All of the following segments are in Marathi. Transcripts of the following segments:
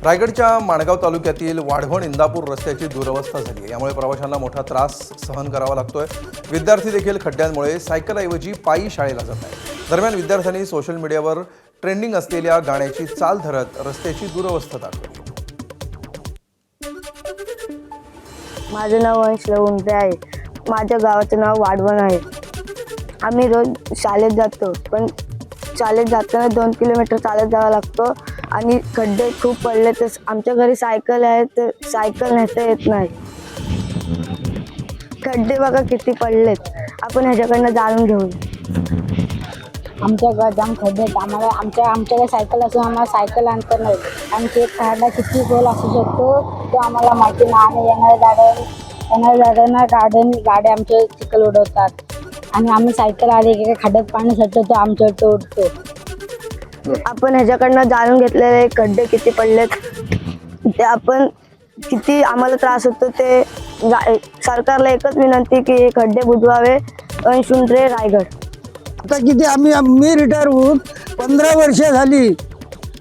रायगडच्या माणगाव तालुक्यातील वाढवण इंदापूर रस्त्याची दुरवस्था झाली आहे। यामुळे प्रवाशांना मोठा त्रास सहन करावा लागतोय। विद्यार्थी देखील खड्ड्यांमुळे सायकलऐवजी पायी शाळेला जात आहेत। दरम्यान विद्यार्थ्यांनी सोशल मीडियावर ट्रेंडिंग असलेल्या गाण्याची चाल धरत रस्त्याची दुरवस्था दाखवली। माझं नाव वंश लवंडे आहे। माझ्या गावाचं नाव वाढवण आहे। आम्ही रोज शाळेत जातो, पण शाळेत जाताना 2 किलोमीटर चालत जावं लागतो आणि खड्डे खूप पडले तर आमच्या घरी सायकल आहे तर सायकल नेता येत नाही। खड्डे बघा किती पडलेत, आपण ह्याच्याकडनं जाणून घेऊ। आमच्या गावात जाम खड्डे आहेत। आमच्याकडे सायकल असून आम्हाला सायकल आणता नाही। आमची एक खड्डा किती गोल असू शकतो तो आम्हाला माहिती नाही। येणाऱ्या गाड्यांना गाड्या आमच्या चिखल उडवतात आणि आम्ही सायकल आली की खड्ड्यात पाणी साठवतो, आमच्यावर तो उडतो। आपण ह्याच्याकडनं जाणून घेतलेले खड्डे किती पडलेत ते आपण किती आम्हाला त्रास होतो ते सरकारला एकच विनंती की हे खड्डे बुजवावे। वंशुंद्रे, रायगड। आता किती मी रिटायर होऊन 15 वर्ष झाली।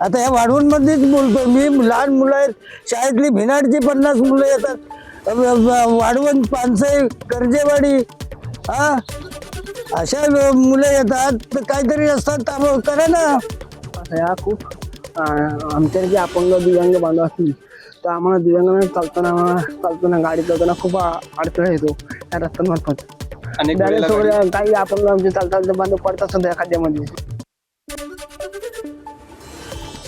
आता ह्या वाढवणमध्येच बोलतो मी। लहान मुलं आहेत, शाळेतली भिनाडची 50 मुलं येतात। वाढवण, पानसई, कर्जेवाडी अशा मुलं येतात तर काहीतरी असतात त्यामुळे करा ना। ह्या खूप आमच्या जे अपंग दिव्यांग बांधव असतील तर आम्हाला दिव्यांगांना चालताना गाडी चालताना खूप अडथळा येतो त्या रस्त्यांमार्फत। काही अपंग आमचे चालतात बांधव पडतात सध्या खाद्यामध्ये।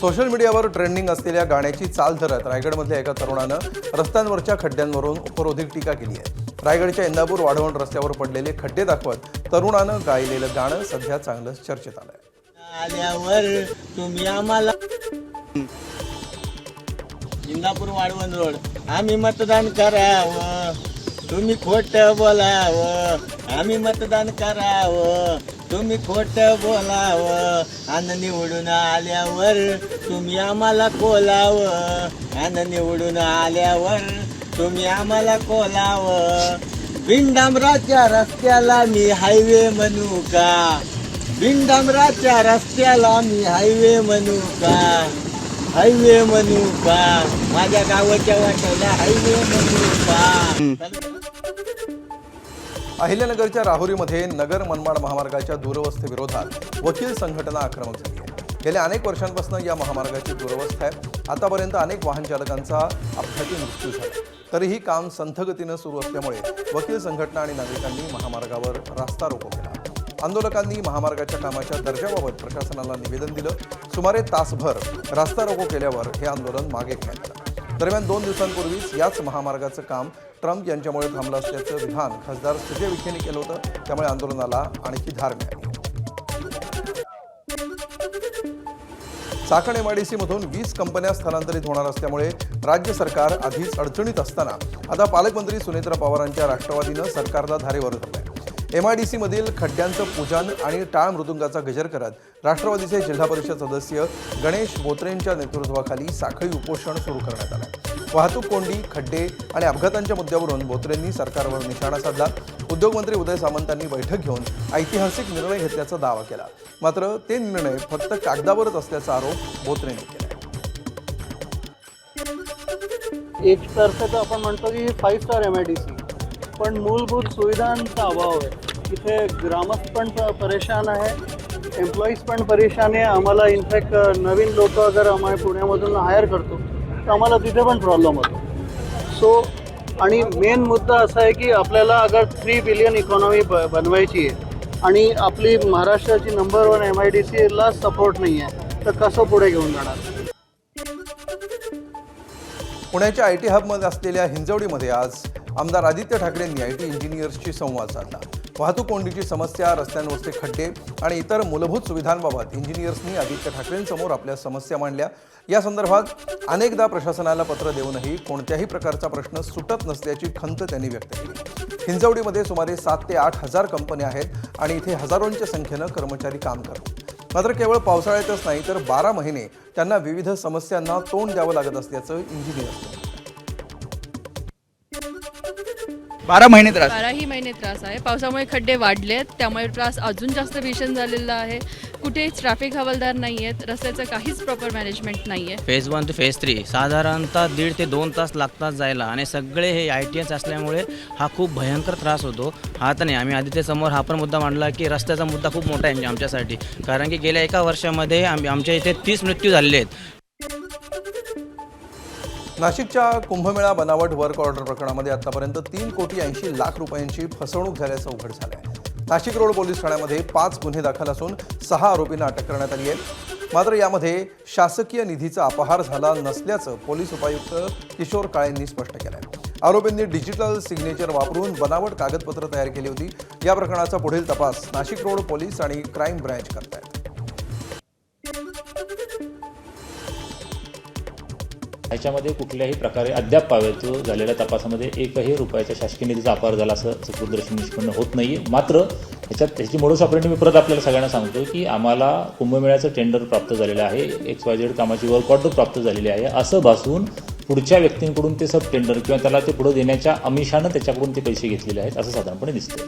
सोशल मीडियावर ट्रेंडिंग असलेल्या गाण्याची चाल धरत रायगडमधल्या एका तरुणानं रस्त्यांवरच्या खड्ड्यांवरून उपरोधिक टीका केली आहे। रायगडच्या इंदापूर वाढवण रस्त्यावर पडलेले खड्डे दाखवत तरुणानं गायलेलं गाणं सध्या चांगलंच चर्चेत आलंय। आल्यावर तुम्ही आम्हाला इंदापूर वाढवण रोड आम्ही मतदान करावं, तुम्ही खोटं बोलावं। आम्ही मतदान करावं, तुम्ही खोटं बोलावं। आणि निवडून आल्यावर तुम्ही आम्हाला कोलावं। आणि निवडून आल्यावर तुम्ही आम्हाला कोलावं। बिनडांबराच्या रस्त्याला मी हायवे म्हणू का? बिनडांबराच्या रस्त्याला मी हायवे म्हणू का? हायवे म्हणू का? माझ्या गावाच्या वाट्याला हायवे म्हणू का? अहिल्यानगरच्या राहुरीमध्ये नगर मनमाड महामार्गाच्या दुरवस्थेविरोधात वकील संघटना आक्रमक झाली आहे। गेल्या अनेक वर्षांपासून या महामार्गाची दुरवस्था आहे। आतापर्यंत अनेक वाहन चालकांचा अपघाती मृत्यू झाला, तरीही काम संथ गतीनं सुरू असल्यामुळे वकील संघटना आणि नागरिकांनी महामार्गावर रास्ता रोको केला। आंदोलकांनी महामार्गाच्या कामाच्या दर्जाबाबत प्रशासनाला निवेदन दिलं। सुमारे तासभर रास्ता रोको केल्यावर हे आंदोलन मागे घेण्यात आलं। दरम्यान 2 दिवसांपूर्वीच याच महामार्गाचं काम ट्रम्प यांच्यामुळे थांबलं असल्याचं विधान खासदार सुजय विखेंनी केलं होतं। त्यामुळे आंदोलनाला आणखी धार मिळाली। चाकण MIDC मधून 20 कंपन्या स्थलांतरित होणार असल्यामुळे राज्य सरकार आधीच अडचणीत असताना आता पालकमंत्री सुनेत्रा पवारांच्या राष्ट्रवादीनं सरकारला धारेवर धरलंय। MIDC मधील खड्ड्यांचं पूजन आणि टाळ मृदुंगाचा गजर करत राष्ट्रवादीचे जिल्हा परिषद सदस्य गणेश बोत्रेंच्या नेतृत्वाखाली साखळी उपोषण सुरू करण्यात आलं। वाहतूक कोंडी, खड्डे आणि अपघातांच्या मुद्द्यावरून बोत्रेंनी सरकारवर निशाणा साधला। उद्योगमंत्री उदय सामंतांनी बैठक घेऊन ऐतिहासिक निर्णय घेतल्याचा दावा केला, मात्र ते निर्णय फक्त कागदावरच असल्याचा आरोप बोत्रेंनी केला। एक तर्फे तर आपण म्हणतो की 5 स्टार MIDC, पण मूलभूत सुविधांचा अभाव आहे। इथे ग्रामस्थ पण परेशान आहे, एम्प्लॉईज पण परेशान आहे। आम्हाला इनफॅक्ट नवीन लोक अगर आम्ही पुण्यामधून हायर करतो तर आम्हाला तिथे पण प्रॉब्लेम होतो। आणि मेन मुद्दा असा आहे की आपल्याला अगर 3 बिलियन इकॉनॉमी बनवायची आहे आणि आपली महाराष्ट्राची नंबर 1 MIDCला सपोर्ट नाही आहे तर कसं पुढे घेऊन जाणार? पुण्याच्या IT हबमध्ये असलेल्या हिंजवडीमध्ये आज आमदार आदित्य ठाकरेंनी IT इंजिनियर्सशी संवाद साधला। वाहतूक कोंडीची समस्या, रस्त्यांवरचे खड्डे आणि इतर मूलभूत सुविधांबाबत इंजिनियर्सनी आदित्य ठाकरेंसमोर आपल्या समस्या मांडल्या। या संदर्भात अनेकदा प्रशासनाला पत्र देऊनही कोणत्याही प्रकारचा प्रश्न सुटत नसल्याची खंत त्यांनी व्यक्त केली। हिंजवडीमध्ये सुमारे 7 ते 8 हजार कंपन्या आहेत आणि इथे हजारोंच्या संख्येनं कर्मचारी काम करतात। मात्र केवळ पावसाळ्यातच नाही तर 12 महिने त्यांना विविध समस्यांना तोंड द्यावं लागत असल्याचं इंजिनियर्स 12 महिने त्रास 12ही महिने त्रास आहे। पावसामुळे खड्डे वाढलेत, त्यामुळे त्रास अजून जास्त भीषण झालेला आहे। कुठेच ट्रॅफिक हवालदार नाही आहेत, रस्त्याचं काहीच प्रॉपर मॅनेजमेंट नाही आहे. फेज 1 ते फेज 3 साधारणतः 1.5 ते 2 तास लागतात जायला आणि सगळे हे ITS असल्यामुळे हा खूप भयंकर त्रास होतो. हा तर नाही, आम्ही आधी ते समोर हा पण मुद्दा मांडला की रस्त्याचा मुद्दा खूप मोठा आहे आमच्यासाठी, कारण की गेल्या एका वर्षामध्ये आमच्या इथे 30 मृत्यू झालेले आहेत. नाशिकच्या कुंभमेळा बनावट वर्क ऑर्डर प्रकरणामध्ये आतापर्यंत 3,80,00,000 रुपयांची फसवणूक झाल्याचं उघड झालं आहे. नाशिक रोड पोलीस ठाण्यामध्ये 5 गुन्हे दाखल असून 6 आरोपींना अटक करण्यात आली आहे. मात्र यामध्ये शासकीय निधीचा अपहार झाला नसल्याचं पोलीस उपायुक्त किशोर काळेंनी स्पष्ट केलं आहे. आरोपींनी डिजिटल सिग्नेचर वापरून बनावट कागदपत्र तयार केली होती. या प्रकरणाचा पुढील तपास नाशिक रोड पोलीस आणि क्राईम ब्रँच करत आहेत. ह्याच्यामध्ये कुठल्याही प्रकारे अद्याप पावेतो झालेल्या तपासामध्ये एकही रुपयाच्या शासकीय निधीचा अपहार झाला असं सकृतदर्शी निष्पन्न होत नाही आहे. मात्र ह्याची मोडस ऑपरेंडी मी परत आपल्याला सगळ्यांना सांगतो की आम्हाला कुंभमेळ्याचं टेंडर प्राप्त झालेलं आहे, XYZ कामाची वर्क ऑर्डर प्राप्त झालेली आहे असं भासून पुढच्या व्यक्तींकडून ते सब टेंडर किंवा त्याला ते पुढे देण्याच्या आमिषानं त्याच्याकडून ते पैसे घेतलेले आहेत असं साधारणपणे दिसतं.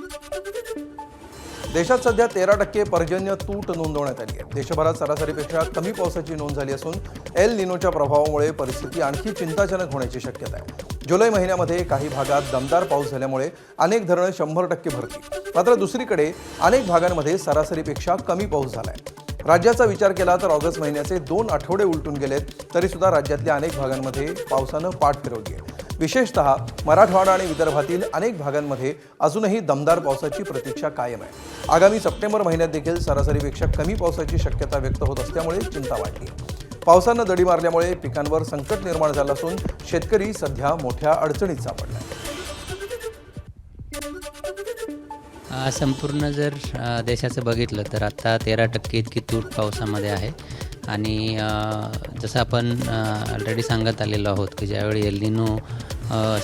देशात सध्या 13% पर्जन्य तूट नोंदवण्यात आली आहे. देशभरात सरासरीपेक्षा कमी पावसाची नोंद झाली असून एल निनोच्या प्रभावामुळे परिस्थिती आणखी चिंताजनक होण्याची शक्यता आहे. जुलै महिन्यामध्ये काही भागात दमदार पाऊस झाल्यामुळे अनेक धरणं 100% भरली. मात्र दुसरीकडे अनेक भागांमध्ये सरासरीपेक्षा कमी पाऊस झाला आहे. राज्याचा विचार केला तर ऑगस्ट महिन्याचे 2 आठवडे उलटून गेलेत, तरीसुद्धा राज्यातल्या अनेक भागांमध्ये पावसानं पाठ फिरवली आहे. विशेषतः मराठवाडा आणि विदर्भातील अनेक भागांमध्ये अजूनही दमदार पावसाची प्रतीक्षा कायम आहे. आगामी सप्टेंबर महिन्यात देखील सरासरीपेक्षा कमी पावसाची शक्यता व्यक्त होत असल्यामुळे चिंता वाढली आहे. पावसानं दडी मारल्यामुळे पिकांवर संकट निर्माण झालं असून शेतकरी सध्या मोठ्या अडचणीत सापडला आहे. संपूर्ण जर देशाचं बघितलं तर आता 13% इतकी तूट पावसामध्ये आहे. आणि जसं आपण ऑलरेडी सांगत आलेलो आहोत की ज्यावेळी एल निनो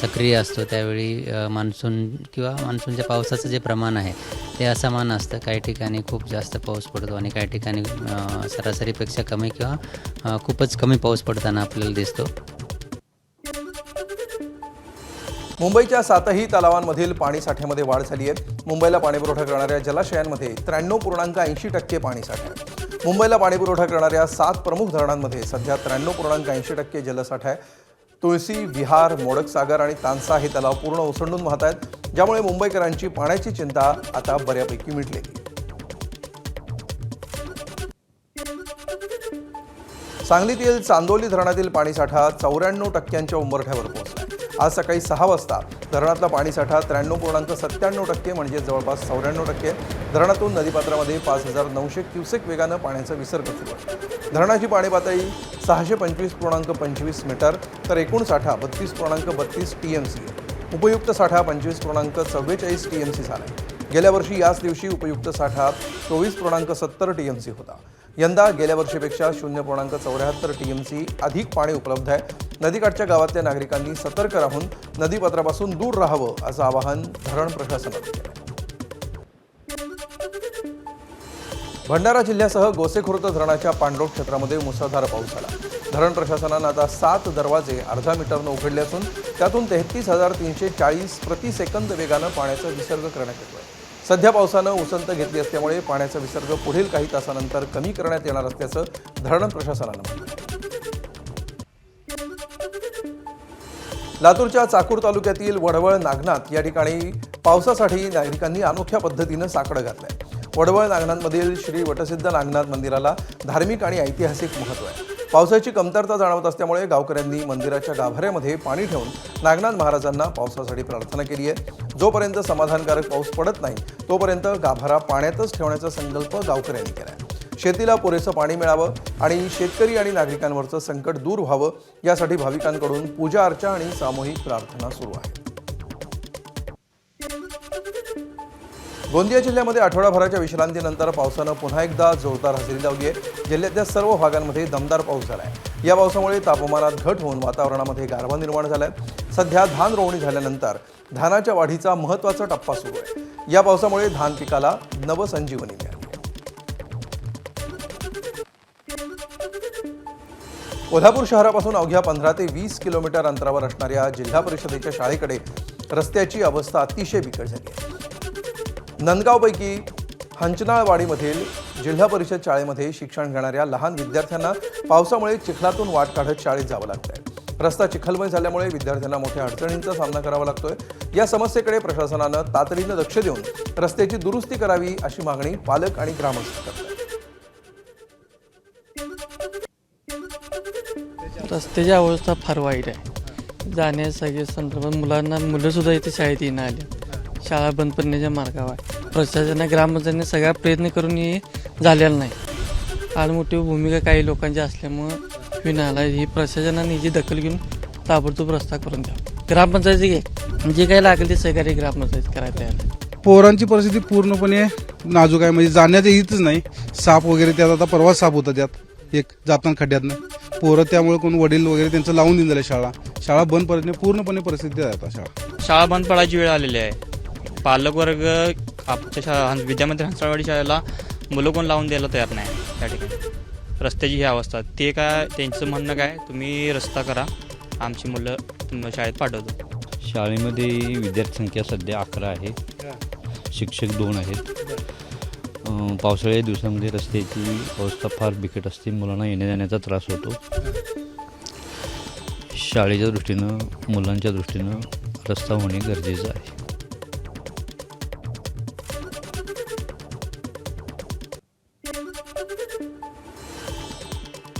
सक्रिय असतो त्यावेळी मान्सून किंवा मान्सूनच्या पावसाचं जे प्रमाण आहे ते असमान असतं. काही ठिकाणी खूप जास्त पाऊस पडतो आणि काही ठिकाणी सरासरीपेक्षा कमी किंवा खूपच कमी पाऊस पडताना आपल्याला दिसतो. मुंबईच्या 7ही तलावांमधील पाणी साठ्यामध्ये वाढ झाली आहे. मुंबईला पाणीपुरवठा करणाऱ्या जलाशयांमध्ये 93.80% पाणीसाठा आहे. मुंबईला पाणीपुरवठा करणाऱ्या 7 प्रमुख धरणांमध्ये सध्या 93.80% जलसाठा आहे. तुळशी, विहार, मोडकसागर आणि तानसा हे तलाव पूर्ण ओसंडून वाहत आहेत, ज्यामुळे मुंबईकरांची पाण्याची चिंता आता बऱ्यापैकी मिटलेली आहे. सांगलीतील चांदोली धरणातील पाणीसाठा 94% उंबरठ्यावर पोहोचला. आज सकाळी 6 वाजता धरणातला पाणीसाठा 93.97% म्हणजे जवळपास 94%. धरणातून नदीपात्रामध्ये 5,900 क्युसेक वेगानं पाण्याचा विसर्ग सुरू आहे. धरणाची पाणी पातळी 625.25 मीटर तर एकूण साठा 32.32 TMC आहे. उपयुक्त साठा 25.44 TMC झाला आहे. गेल्या वर्षी याच दिवशी उपयुक्त साठा 24.70 TMC होता. यंदा गेल्या वर्षीपेक्षा 0.74 TMC अधिक पाणी उपलब्ध आहे. नदीकाठच्या गावातल्या नागरिकांनी सतर्क राहून नदीपात्रापासून दूर राहावं असं आवाहन धरण प्रशासनानं केलं. भंडारा जिल्ह्यासह गोसेखुर्द धरणाच्या पाणलोट क्षेत्रामध्ये मुसळधार पाऊस झाला. धरण प्रशासनानं आता 7 दरवाजे अर्धा मीटरनं उघडले असून त्यातून 33,340 प्रतिसेकंद वेगानं पाण्याचा विसर्ग करण्यात येतोय. सध्या पावसानं उसंत घेतली असल्यामुळे पाण्याचा विसर्ग पुढील काही तासानंतर कमी करण्यात येणार असल्याचं धरण प्रशासनानं म्हटलं. लातूरच्या चाकूर तालुक्यातील वडवळ नागनाथ या ठिकाणी पावसासाठी नागरिकांनी अनोख्या पद्धतीनं साकडं घातलंय. वडवळ नागनाथमधील श्री वटसिद्ध नागनाथ मंदिराला धार्मिक आणि ऐतिहासिक महत्त्व आहे. पावसाची कमतरता जाणवत असल्यामुळे गावकऱ्यांनी मंदिराच्या गाभाऱ्यामध्ये पाणी ठेवून नागनाथ महाराजांना पावसासाठी प्रार्थना केली आहे. जोपर्यंत समाधानकारक पाऊस पडत नाही तोपर्यंत गाभारा पाण्यातच ठेवण्याचा संकल्प गावकऱ्यांनी केला आहे. शेतीला पुरेसं पाणी मिळावं आणि शेतकरी आणि नागरिकांवरचं संकट दूर व्हावं यासाठी भाविकांकडून पूजा अर्चा आणि सामूहिक प्रार्थना सुरू आहे. गोंदिया जिल्ह्यामध्ये आठवडाभराच्या विश्रांतीनंतर पावसानं पुन्हा एकदा जोरदार हजेरी लावली आहे. जिल्ह्यातल्या सर्व भागांमध्ये दमदार पाऊस झाला आहे. या पावसामुळे तापमानात घट होऊन वातावरणामध्ये गारवा निर्माण झाला आहे. सध्या धान रोवणी झाल्यानंतर धानाच्या वाढीचा महत्त्वाचा टप्पा सुरू आहे. या पावसामुळे धान पिकाला नवसंजीवनी मिळाली. कोल्हापूर शहरापासून अवघ्या 15 ते 20 किलोमीटर अंतरावर असणाऱ्या जिल्हा परिषदेच्या शाळेकडे रस्त्याची अवस्था अतिशय बिकट झाली आहे. नंदगावपैकी हंचनाळवाडीमधील जिल्हा परिषद शाळेमध्ये शिक्षण घेणाऱ्या लहान विद्यार्थ्यांना पावसामुळे चिखलातून वाट काढत शाळेत जावं लागतंय. रस्ता चिखलमय झाल्यामुळे विद्यार्थ्यांना मोठ्या अडचणींचा सामना करावा लागतोय. या समस्येकडे प्रशासनानं तातडीनं लक्ष देऊन रस्त्याची दुरुस्ती करावी अशी मागणी पालक आणि ग्रामस्थ करतात. रस्त्याची अवस्था फार वाईट आहे. जाण्यासाठी संदर्भात मुलंसुद्धा इथे शाळेत येणं आली. शाळा बंद पडण्याच्या मार्गावर आहे. प्रशासनाने ग्रामपंचायतीने सगळा प्रयत्न करून हे झालेला नाही. आज मोठी भूमिका काही लोकांची असल्यामुळं विनाला ही प्रशासनाने हिची दखल घेऊन ताबडतोब रस्ता करून द्यावा. ग्रामपंचायती जे काही लागेल ते सहकार्य ग्रामपंचायत करायला तयार. पोरांची परिस्थिती पूर्णपणे नाजूक आहे. म्हणजे जाण्याचं हितच नाही. साप वगैरे त्यात आता परवा साप होता त्यात एक जाताना खड्ड्यातनं. पोरं त्यामुळे कोण वडील वगैरे त्यांचं लावून दिलेलं आहे. शाळा बंद पडणे पूर्णपणे परिस्थिती आहे आता. शाळा बंद पडायची वेळ आलेली आहे. पालकवर्ग आमच्या विद्यामंदिर हंसाळवाडी शाळेला मुलं कोण लावून द्यायला तयार नाही. त्या ठिकाणी रस्त्याची ही अवस्था. ते काय त्यांचं म्हणणं काय, तुम्ही रस्ता करा, आमची मुलं शाळेत पाठवतो. शाळेमध्ये विद्यार्थी संख्या सध्या 11 आहे. शिक्षक 2 आहेत. पावसाळ्या दिवसामध्ये रस्त्याची अवस्था फार बिकट असते. मुलांना येण्या जाण्याचा त्रास होतो. शाळेच्या दृष्टीनं मुलांच्या दृष्टीनं रस्ता होणे गरजेचं आहे.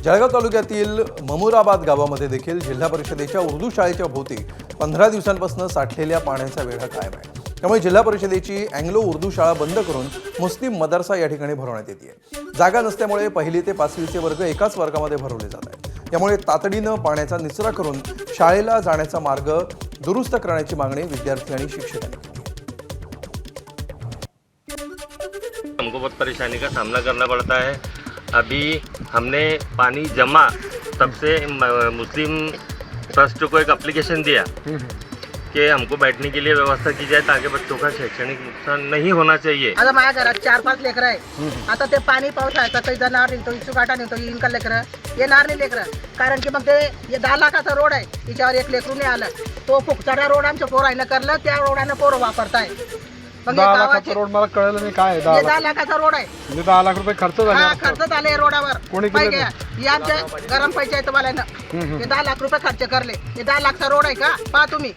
जळगाव तालुक्यातील ममुराबाद गावामध्ये देखील जिल्हा परिषदेच्या उर्दू शाळेच्या भोवती 15 दिवसांपासून साठलेल्या पाण्याचा वेढा कायम आहे. त्यामुळे जिल्हा परिषदेची अँग्लो उर्दू शाळा बंद करून मुस्लिम मदरसा या ठिकाणी भरवण्यात येते. जागा नसल्यामुळे 1ली ते 5वीचे वर्ग एकाच वर्गामध्ये भरवले जात आहेत. त्यामुळे तातडीनं पाण्याचा निचरा करून शाळेला जाण्याचा मार्ग दुरुस्त करण्याची मागणी विद्यार्थी आणि शिक्षकांनी केली. हमको बहुत परेशानी का सामना करना पड़ता है. अभी हमने पानी जमा तब से मुस्लिम ट्रस्ट को एक एप्लीकेशन दिया कि हमको बैठने के लिए व्यवस्था की जाए ताकि बच्चों का शैक्षणिक नुकसान नहीं होना चाहिए. आता माझ्या घरात 4-5 लेकर आहे. आता ते पाणी पाऊस आहे तर काही जाणार नाही. तो इचुकाटा नाही तो इनका लेकर येणार नाही लेकर. कारण की मग ते 10 लाखाचा रोड आहे. तिच्यावर एक लेकरू नाही आलं. तो फुकचाडा रोड आमच्या पोरानं करलं. त्या रोडानं पोरं वापरताय. 10 लाखाचा रोड मला कळलं नाही काय 10 लाखाचा रोड आहे. म्हणजे 10 लाख रुपये खर्च झाले. खर्च झाले रोडावर. कोणी केलं? हे आमच्या गरम पंचायत वाल्यानं हे 10 लाख रुपये खर्च करले. हे 10 लाखचा रोड आहे का पहा तुम्ही.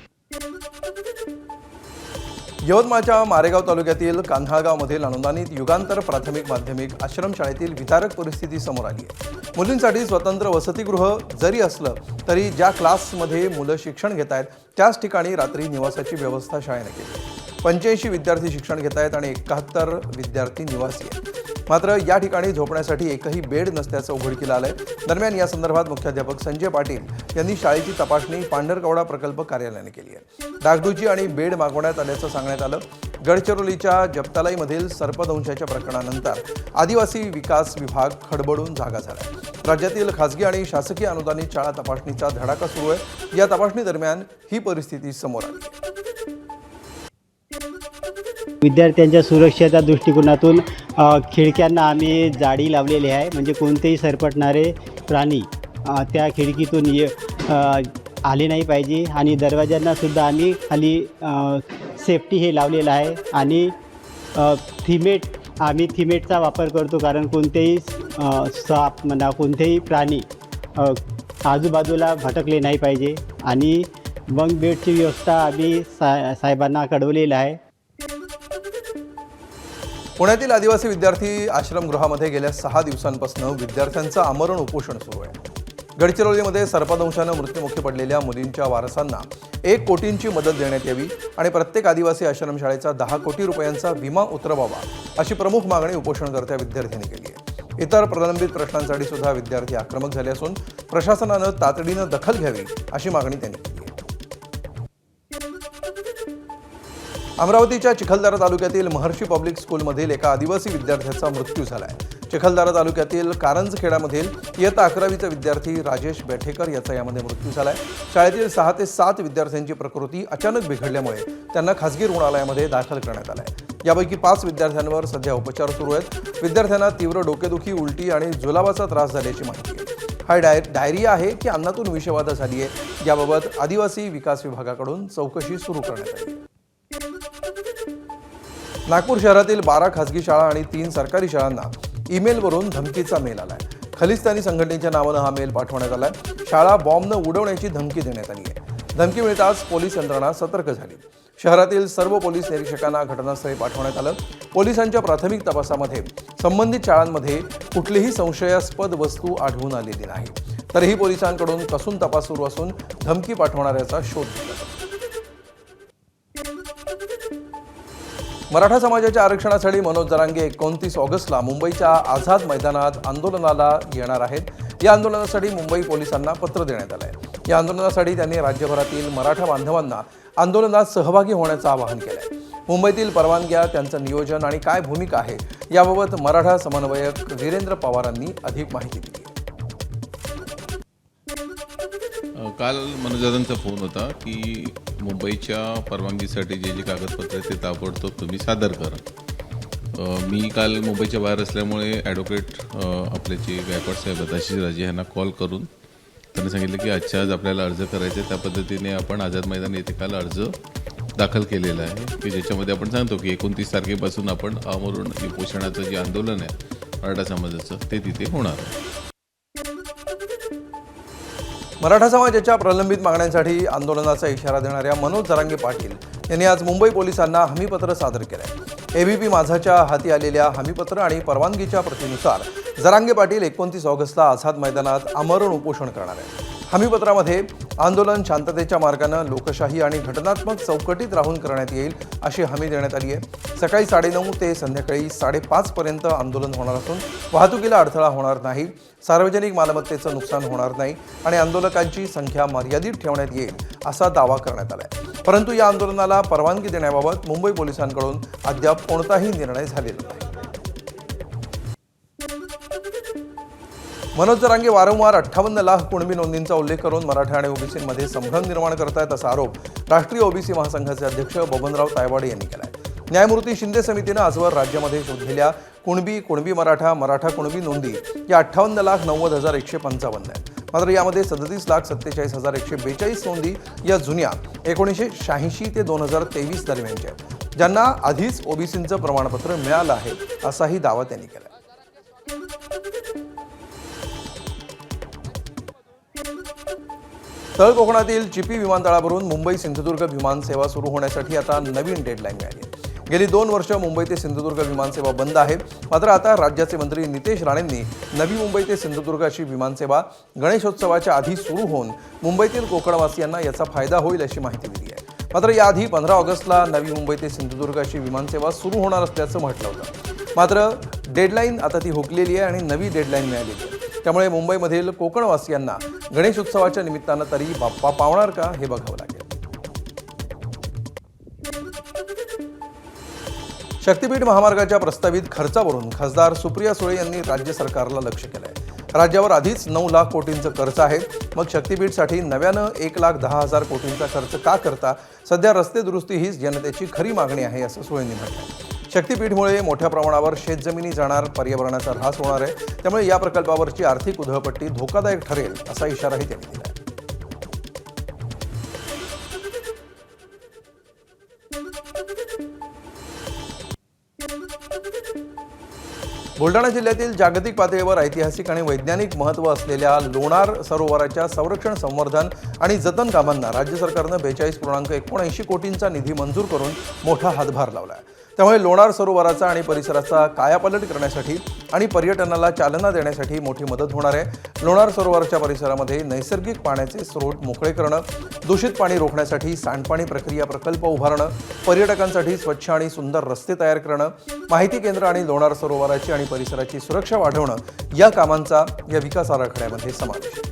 यवतमाळच्या मारेगाव तालुक्यातील कान्हाळगावमधील अनुदानित युगांतर प्राथमिक माध्यमिक आश्रमशाळेतील विदारक परिस्थिती समोर आली आहे. मुलींसाठी स्वतंत्र वसतिगृह जरी असलं तरी ज्या क्लासमध्ये मुलं शिक्षण घेत आहेत त्याच ठिकाणी रात्री निवासाची व्यवस्था शाळेने केली. 85 विद्यार्थी शिक्षण घेत आहेत आणि 71 विद्यार्थी निवासी आहेत. मात्र या ठिकाणी झोपण्यासाठी एकही बेड नसल्याचं उघडकीला आलंय. दरम्यान या संदर्भात मुख्याध्यापक संजय पाटील यांनी शाळेची तपासणी पांढरकवडा प्रकल्प कार्यालयाने केली आहे. डागडुजी आणि बेड मागवण्यात आल्याचं सांगण्यात आलं. गडचिरोलीच्या जप्तालाईमधील सर्पदंशाच्या प्रकरणानंतर आदिवासी विकास विभाग खडबडून जागा झाला. राज्यातील खासगी आणि शासकीय अनुदानित शाळा तपासणीचा धडाका सुरू आहे. या तपासणी दरम्यान ही परिस्थिती समोर आली. विद्यार्थ्यांच्या सुरक्षेच्या दृष्टिकोनातून खिडक्यांना आम्ही जाळी लावलेली आहे. म्हणजे कोणतेही सरपटणारे प्राणी त्या खिडकीतून आले नाही पाहिजे. आणि दरवाज्यांनासुद्धा आम्ही खाली सेफ्टी हे लावलेलं आहे. आणि थिमेटचा वापर करतो. कारण कोणतेही साप म्हणा कोणतेही प्राणी आजूबाजूला भटकले नाही पाहिजे. आणि बंक बेडची व्यवस्था आम्ही साहेबांना कळवलेलं आहे. पुण्यातील आदिवासी विद्यार्थी आश्रमगृहामध्ये गेल्या 6 दिवसांपासून विद्यार्थ्यांचं आमरण उपोषण सुरू आहे. गडचिरोलीमध्ये सर्पदंशानं मृत्युमुखी पडलेल्या मुलींच्या वारसांना 1 कोटींची मदत देण्यात यावी आणि प्रत्येक आदिवासी आश्रमशाळेचा 10 कोटी रुपयांचा विमा उतरवावा अशी प्रमुख मागणी उपोषणकर्त्या विद्यार्थ्यांनी केली आहे. इतर प्रलंबित प्रश्नांसाठी सुद्धा विद्यार्थी आक्रमक झाले असून प्रशासनानं तातडीनं दखल घ्यावी अशी मागणी त्यांनी केली आहे. अमरावतीच्या चिखलदरा तालुक्यातील महर्षी पब्लिक स्कूलमधील एका आदिवासी विद्यार्थ्याचा मृत्यू झाला आहे. चिखलदरा तालुक्यातील कारंजखेडामधील इयत्ता 11वीचा विद्यार्थी राजेश बेठेकर याचा यामध्ये मृत्यू झाला आहे. शाळेतील 6 ते 7 विद्यार्थ्यांची प्रकृती अचानक बिघडल्यामुळे त्यांना खासगी रुग्णालयामध्ये दाखल करण्यात आलं आहे. यापैकी 5 विद्यार्थ्यांवर सध्या उपचार सुरू आहेत. विद्यार्थ्यांना तीव्र डोकेदुखी, उलटी आणि जुलाबाचा त्रास झाल्याची माहिती आहे. हा डायरिया आहे की अन्नातून विषबाधा झाली आहे याबाबत आदिवासी विकास विभागाकडून चौकशी सुरू करण्यात आली. नागपूर शहरातील 12 खासगी शाळा आणि 3 सरकारी शाळांना ईमेलवरून धमकीचा मेल आलाय. खलिस्तानी संघटनेच्या नावानं हा मेल पाठवण्यात आलाय. शाळा बॉम्बनं उडवण्याची धमकी देण्यात आली आहे. धमकी मिळताच पोलीस यंत्रणा सतर्क झाली. शहरातील सर्व पोलीस निरीक्षकांना घटनास्थळी पाठवण्यात आलं. पोलिसांच्या प्राथमिक तपासामध्ये संबंधित शाळांमध्ये कुठलीही संशयास्पद वस्तू आढळून आलेली नाही. तरीही पोलिसांकडून कसून तपास सुरू असून धमकी पाठवणाऱ्याचा शोध घेतला जातो. मराठा समाजाच्या आरक्षणासाठी मनोज जरांगे 29 ऑगस्टला मुंबईच्या आझाद मैदानात आंदोलनाला येणार आहेत. या आंदोलनासाठी मुंबई पोलिसांना पत्र देण्यात आलं आहे. या आंदोलनासाठी त्यांनी राज्यभरातील मराठा बांधवांना आंदोलनात सहभागी होण्याचं आवाहन केलं आहे. मुंबईतील परवानग्या, त्यांचं नियोजन आणि काय भूमिका आहे याबाबत मराठा समन्वयक वीरेंद्र पवारांनी अधिक माहिती दिली. काल मनोजदांचा फोन होता की मुंबईच्या परवानगीसाठी जे जे कागदपत्र आहेत ते ताबडतोब तुम्ही सादर करा. मी काल मुंबईच्या बाहेर असल्यामुळे ॲडव्होकेट आपले जे गायकवाड साहेब आहेत आशिष राजे यांना कॉल करून त्यांनी सांगितलं की आजच्या आज आपल्याला अर्ज करायचा आहे. त्या पद्धतीने आपण आझाद मैदान येथे काल अर्ज दाखल केलेला आहे की ज्याच्यामध्ये आपण सांगतो की 29 तारखेपासून आपण आमरण उपोषणाचं जे आंदोलन आहे मराठा समाजाचं ते तिथे होणार आहे. मराठा समाजाच्या प्रलंबित मागण्यांसाठी आंदोलनाचा इशारा देणाऱ्या मनोज जरांगे पाटील यांनी आज मुंबई पोलिसांना हमीपत्र सादर केलं आहे. एबीपी माझाच्या हाती आलेल्या हमीपत्र आणि परवानगीच्या प्रतीनुसार जरांगे पाटील 29 ऑगस्टला आझाद मैदानात आमरण उपोषण करणार आहे. हमीपत्रामध्ये आंदोलन शांततेच्या मार्गानं लोकशाही आणि घटनात्मक चौकटीत राहून करण्यात येईल अशी हमी देण्यात आली आहे. सकाळी 9:30 ते संध्याकाळी 5:30 पर्यंत आंदोलन होणार असून वाहतुकीला अडथळा होणार नाही, सार्वजनिक मालमत्तेचं नुकसान होणार नाही आणि आंदोलकांची संख्या मर्यादित ठेवण्यात येईल असा दावा करण्यात आला आहे. परंतु या आंदोलनाला परवानगी देण्याबाबत मुंबई पोलिसांकडून अद्याप कोणताही निर्णय झालेला नाही. मनोज जरांगे वारंवार 58 लाख कुणबी नोंदींचा उल्लेख करून मराठा आणि ओबीसींमध्ये संभ्रम निर्माण करतायत असा आरोप राष्ट्रीय ओबीसी महासंघाचे अध्यक्ष बबनराव तायवाडे यांनी केला आहे. न्यायमूर्ती शिंदे समितीनं आजवर राज्यामध्ये शोधलेल्या कुणबी मराठा कुणबी नोंदी या 58,90,155 आहेत. मात्र यामध्ये 37,47,142 नोंदी या जुन्या 1986 ते 2023 दरम्यानच्या आहेत, ज्यांना आधीच ओबीसींचं प्रमाणपत्र मिळालं आहे असाही दावा त्यांनी केला. तळ कोकणातील चिपी विमानतळावरून मुंबई सिंधुदुर्ग विमानसेवा सुरू होण्यासाठी आता नवीन डेडलाईन मिळाली. गेली 2 वर्ष मुंबई ते सिंधुदुर्ग विमानसेवा बंद आहे. मात्र आता राज्याचे मंत्री नितेश राणेंनी नवी मुंबई ते सिंधुदुर्ग अशी विमानसेवा गणेशोत्सवाच्या आधी सुरू होऊन मुंबईतील कोकणवासियांना याचा फायदा होईल अशी माहिती दिली आहे. मात्र याआधी 15 ऑगस्टला नवी मुंबई ते सिंधुदुर्ग अशी विमानसेवा सुरू होणार असल्याचं म्हटलं होतं. मात्र डेडलाईन आता ती हुकलेली आहे आणि नवी डेडलाईन मिळालेली आहे. त्यामुळे मुंबईमधील कोकणवासियांना गणेशोत्सवाच्या निमित्तानं तरी बाप्पा पावणार का हे बघावं लागेल. शक्तीपीठ महामार्गाच्या प्रस्तावित खर्चावरून खासदार सुप्रिया सुळे यांनी राज्य सरकारला लक्ष्य केलं आहे. राज्यावर आधीच 9 लाख कोटींचं कर्ज आहे. मग शक्तीपीठसाठी नव्यानं 1,10,000 कोटींचा खर्च का करता? सध्या रस्ते दुरुस्ती हीच जनतेची खरी मागणी आहे असं सुळेंनी म्हटलं. शक्तीपीठमुळे मोठ्या प्रमाणावर शेतजमिनी जाणार, पर्यावरणाचा ऱ्हास होणार आहे. त्यामुळे या प्रकल्पावरची आर्थिक उधळपट्टी धोकादायक ठरेल असा इशाराही त्यांनी दिला. बुलढाणा जिल्ह्यातील जागतिक पातळीवर ऐतिहासिक आणि वैज्ञानिक महत्त्व असलेल्या लोणार सरोवराच्या संरक्षण, संवर्धन आणि जतन कामांना राज्य सरकारनं 42.79 कोटींचा निधी मंजूर करून मोठा हातभार लावला आहे. त्यामुळे लोणार सरोवराचा आणि परिसराचा कायापालट करण्यासाठी आणि पर्यटनाला चालना देण्यासाठी मोठी मदत होणार आहे. लोणार सरोवराच्या परिसरामध्ये नैसर्गिक पाण्याचे स्रोत मोकळे करणं, दूषित पाणी रोखण्यासाठी सांडपाणी प्रक्रिया प्रकल्प उभारणं, पर्यटकांसाठी स्वच्छ आणि सुंदर रस्ते तयार करणं, माहिती केंद्र आणि लोणार सरोवराची आणि परिसराची सुरक्षा वाढवणं या कामांचा या विकास आराखड्यामध्ये समावेश आहे.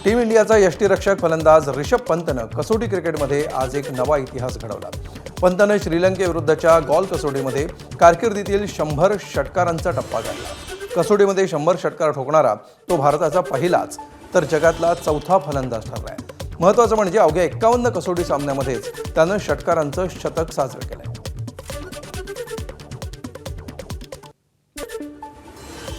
टीम इंडियाचा यष्टीरक्षक फलंदाज रिषभ पंतनं कसोटी क्रिकेटमध्ये आज एक नवा इतिहास घडवला. पंतनं श्रीलंकेविरुद्धच्या गॉल कसोटीमध्ये कारकिर्दीतील 100 षटकारांचा टप्पा गाठला. कसोटीमध्ये 100 षटकार ठोकणारा तो भारताचा पहिलाच तर जगातला 4था फलंदाज ठरलाय. महत्त्वाचं म्हणजे अवघ्या 51 कसोटी सामन्यामध्येच त्यानं षटकारांचं शतक साजरं केलंय.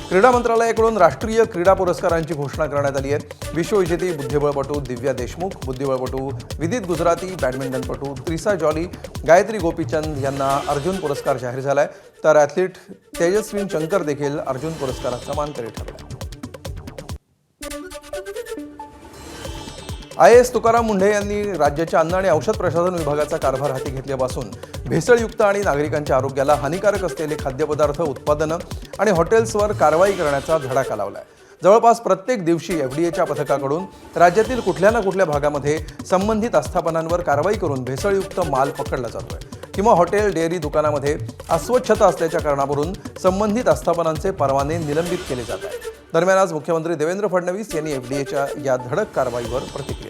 क्रीडा मंत्रालयाकडून राष्ट्रीय क्रीडा पुरस्कारांची घोषणा करण्यात आली आहे. विश्वविजेती बुद्धिबळपटू दिव्या देशमुख, बुद्धिबळपटू विदित गुजराती, बॅडमिंटनपटू त्रिसा जॉली, गायत्री गोपीचंद यांना अर्जुन पुरस्कार जाहीर झाला आहे. तर ॲथलीट तेजस्विन शंकर देखील अर्जुन पुरस्काराचा मानकरी ठरला. IAS तुकाराम मुंढे यांनी राज्याच्या अन्न आणि औषध प्रशासन विभागाचा कारभार हाती घेतल्यापासून भेसळयुक्त आणि नागरिकांच्या आरोग्याला हानिकारक असलेले खाद्यपदार्थ, उत्पादनं आणि हॉटेल्सवर कारवाई करण्याचा धडाका लावला आहे. जवळपास प्रत्येक दिवशी FDAच्या पथकाकडून राज्यातील कुठल्या ना कुठल्या भागामध्ये संबंधित आस्थापनांवर कारवाई करून भेसळयुक्त माल पकडला जातोय किंवा हॉटेल, डेअरी दुकानामध्ये अस्वच्छता असल्याच्या कारणावरून संबंधित आस्थापनांचे परवाने निलंबित केले जात आहेत. दरम्यान आज मुख्यमंत्री देवेंद्र फडणवीस यांनी FDAच्या या धडक कारवाईवर प्रतिक्रिया